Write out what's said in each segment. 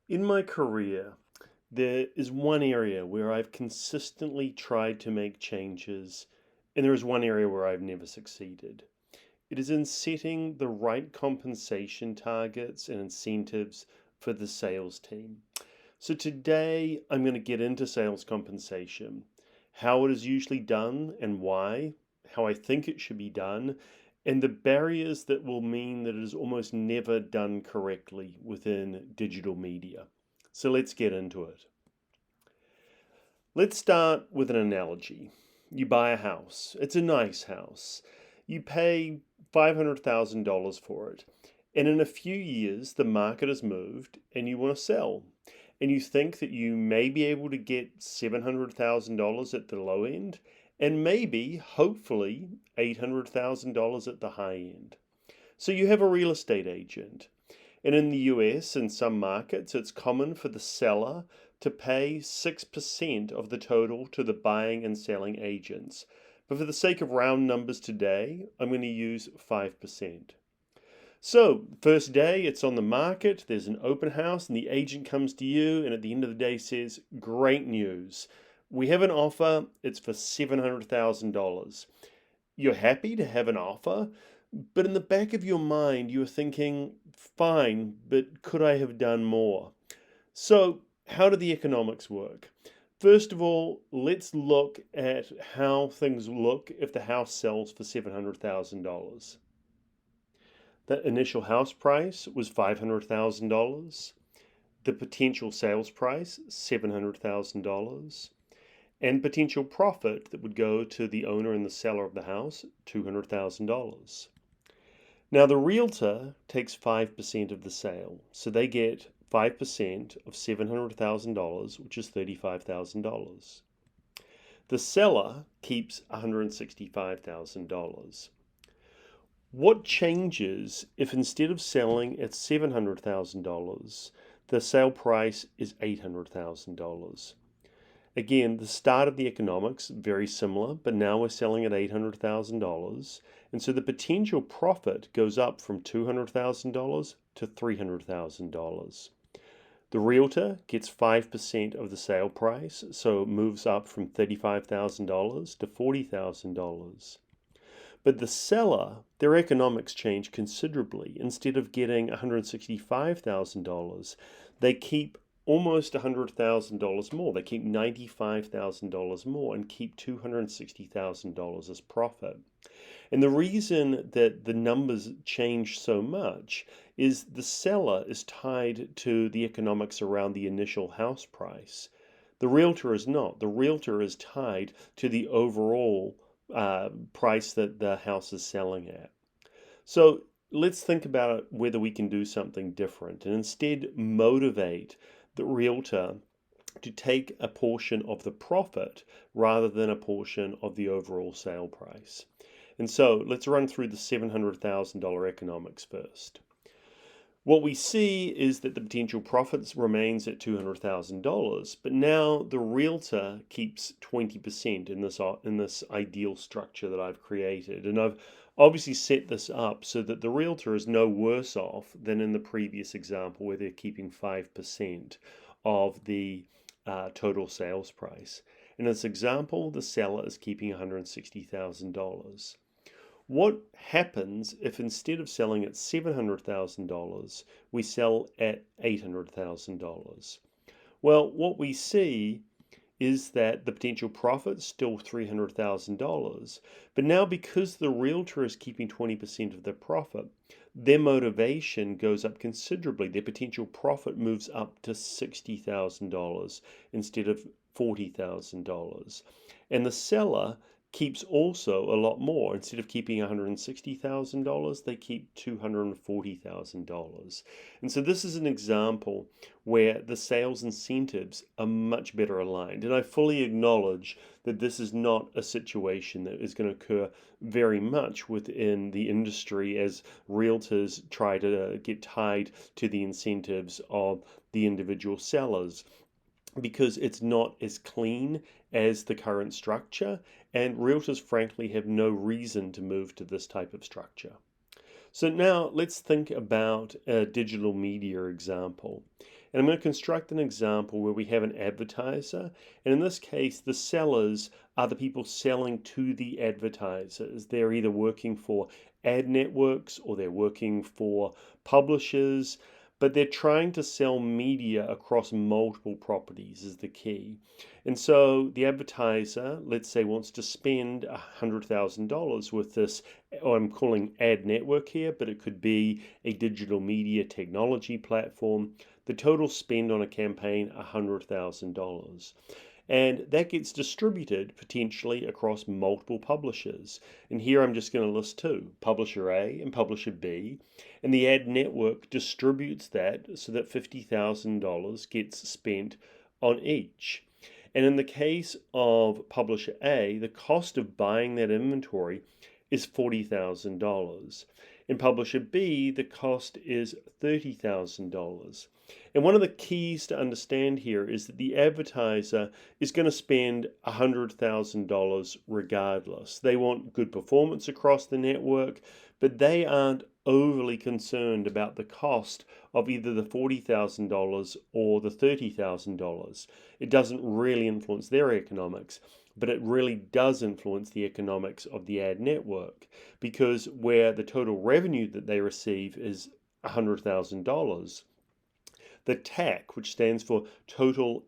In my career, there is one area where I've consistently tried to make changes, and there is one area where I've never succeeded. It is in setting the right compensation targets and incentives for the sales team. So today I'm going to get into sales compensation, how it is usually done and why, how I think it should be done, and the barriers that will mean that it is almost never done correctly within digital media. So let's get into it. Let's start with an analogy. You buy a house, it's a nice house. You pay $500,000 for it, and in a few years, the market has moved and you want to sell. And you think that you may be able to get $700,000 at the low end, and maybe, hopefully, $800,000 at the high end. So you have a real estate agent. And in the US, in some markets, it's common for the seller to pay 6% of the total to the buying and selling agents. But for the sake of round numbers today, I'm going to use 5%. So, first day, it's on the market, there's an open house, and the agent comes to you and at the end of the day says, "Great news. We have an offer, it's for $700,000. You're happy to have an offer, but in the back of your mind, you're thinking, fine, but could I have done more? So, how do the economics work? First of all, let's look at how things look if the house sells for $700,000. The initial house price was $500,000. The potential sales price, $700,000. And potential profit that would go to the owner and the seller of the house, $200,000. Now, the realtor takes 5% of the sale, so they get 5% of $700,000, which is $35,000. The seller keeps $165,000. What changes if instead of selling at $700,000, the sale price is $800,000? Again, the start of the economics, very similar, but now we're selling at $800,000. And so the potential profit goes up from $200,000 to $300,000. The realtor gets 5% of the sale price, so it moves up from $35,000 to $40,000. But the seller, their economics change considerably. Instead of getting $165,000, they keep almost $100,000 more. They keep $95,000 more and keep $260,000 as profit. And the reason that the numbers change so much is the seller is tied to the economics around the initial house price. The realtor is not. The realtor is tied to the overall price that the house is selling at. So let's think about whether we can do something different and instead motivate the realtor to take a portion of the profit rather than a portion of the overall sale price. And so let's run through the $700,000 economics first. What we see is that the potential profits remains at $200,000, but now the realtor keeps 20% in this ideal structure that I've created. And I've obviously set this up so that the realtor is no worse off than in the previous example where they're keeping 5% of the total sales price. In this example, the seller is keeping $160,000. What happens if instead of selling at $700,000, we sell at $800,000? Well, what we see is that the potential profit's still $300,000, but now because the realtor is keeping 20% of their profit, their motivation goes up considerably. Their potential profit moves up to $60,000 instead of $40,000. And the seller keeps also a lot more. Instead of keeping $160,000, they keep $240,000. And so this is an example where the sales incentives are much better aligned. And I fully acknowledge that this is not a situation that is going to occur very much within the industry as realtors try to get tied to the incentives of the individual sellers, because it's not as clean as the current structure, and realtors frankly have no reason to move to this type of structure. So now let's think about a digital media example. And I'm going to construct an example where we have an advertiser, and in this case, the sellers are the people selling to the advertisers. They're either working for ad networks or they're working for publishers, but they're trying to sell media across multiple properties is the key. And so the advertiser, let's say, wants to spend $100,000 with this, I'm calling ad network here, but it could be a digital media technology platform. The total spend on a campaign, $100,000. And that gets distributed potentially across multiple publishers. And here I'm just going to list two, publisher A and publisher B. And the ad network distributes that so that $50,000 gets spent on each. And in the case of publisher A, the cost of buying that inventory is $40,000. In publisher B, the cost is $30,000. And one of the keys to understand here is that the advertiser is going to spend $100,000 regardless. They want good performance across the network, but they aren't overly concerned about the cost of either the $40,000 or the $30,000. It doesn't really influence their economics, but it really does influence the economics of the ad network, because where the total revenue that they receive is $100,000, the TAC, which stands for total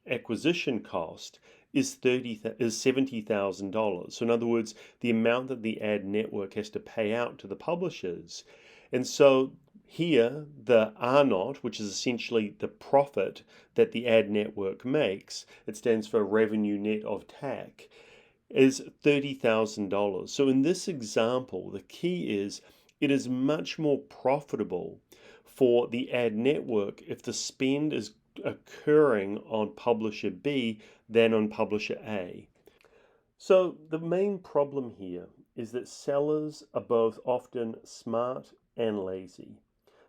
acquisition cost, is $70,000. So in other words, the amount that the ad network has to pay out to the publishers. And so here, the R naught, which is essentially the profit that the ad network makes, it stands for Revenue Net of TAC, is $30,000. So in this example, the key is it is much more profitable for the ad network if the spend is occurring on publisher B than on publisher A. So the main problem here is that sellers are both often smart and lazy.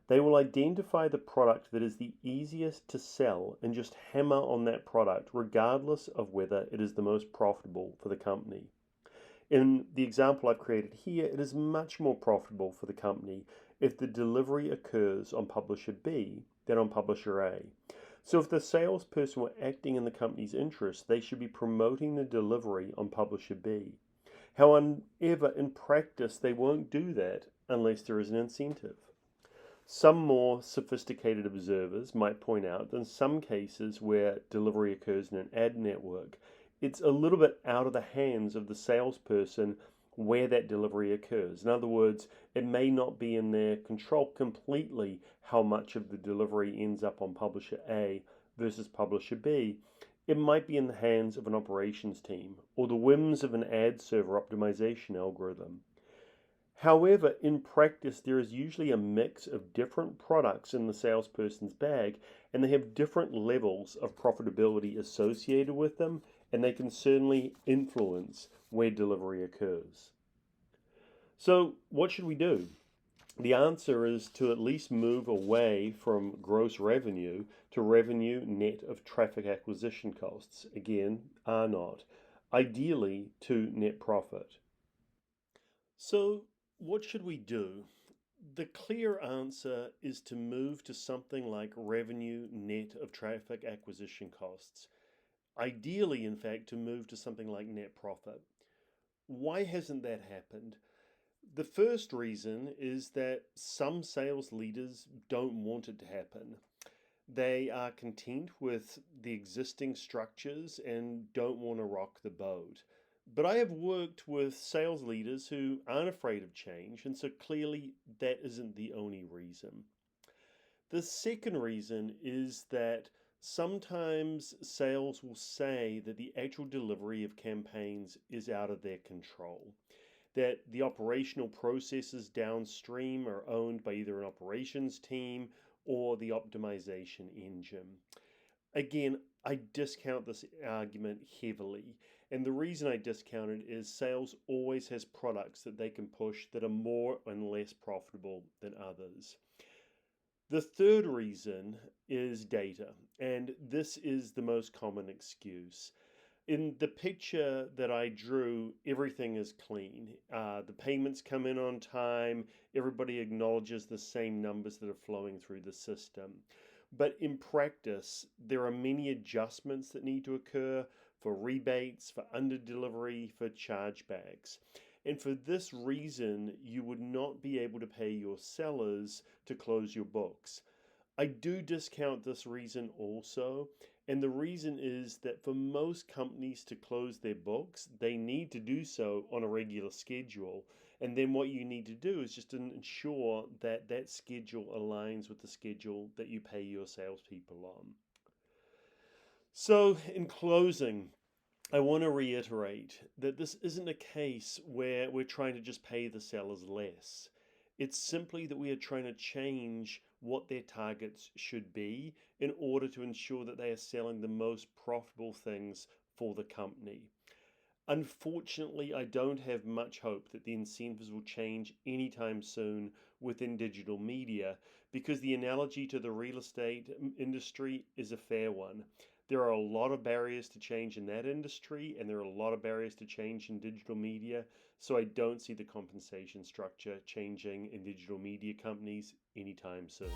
They will identify the product that is the easiest to sell and just hammer on that product regardless of whether it is the most profitable for the company. In the example I've created here, it is much more profitable for the company if the delivery occurs on publisher B than on publisher A. So if the salesperson were acting in the company's interest, they should be promoting the delivery on publisher B. However, in practice, they won't do that unless there is an incentive. Some more sophisticated observers might point out that in some cases where delivery occurs in an ad network, it's a little bit out of the hands of the salesperson where that delivery occurs. In other words, it may not be in their control completely how much of the delivery ends up on publisher A versus publisher B. It might be in the hands of an operations team or the whims of an ad server optimization algorithm. However, in practice, there is usually a mix of different products in the salesperson's bag, and they have different levels of profitability associated with them, and they can certainly influence where delivery occurs. So, what should we do? The answer is to at least move away from gross revenue to revenue net of traffic acquisition costs. Again, R naught. Ideally to net profit. So, what should we do? The clear answer is to move to something like revenue net of traffic acquisition costs. Ideally, in fact, to move to something like net profit. Why hasn't that happened? The first reason is that some sales leaders don't want it to happen. They are content with the existing structures and don't want to rock the boat. But I have worked with sales leaders who aren't afraid of change, and so clearly that isn't the only reason. The second reason is that sometimes sales will say that the actual delivery of campaigns is out of their control, that the operational processes downstream are owned by either an operations team or the optimization engine. Again, I discount this argument heavily. And the reason I discount it is sales always has products that they can push that are more and less profitable than others. The third reason is data, and this is the most common excuse. In the picture that I drew, everything is clean. The payments come in on time. Everybody acknowledges the same numbers that are flowing through the system. But in practice, there are many adjustments that need to occur for rebates, for under-delivery, for chargebacks. And for this reason, you would not be able to pay your sellers to close your books. I do discount this reason also, and the reason is that for most companies to close their books, they need to do so on a regular schedule. And then what you need to do is just to ensure that that schedule aligns with the schedule that you pay your salespeople on. So, in closing, I want to reiterate that this isn't a case where we're trying to just pay the sellers less. It's simply that we are trying to change what their targets should be in order to ensure that they are selling the most profitable things for the company. Unfortunately, I don't have much hope that the incentives will change anytime soon within digital media because the analogy to the real estate industry is a fair one. There are a lot of barriers to change in that industry, and there are a lot of barriers to change in digital media. So I don't see the compensation structure changing in digital media companies anytime soon.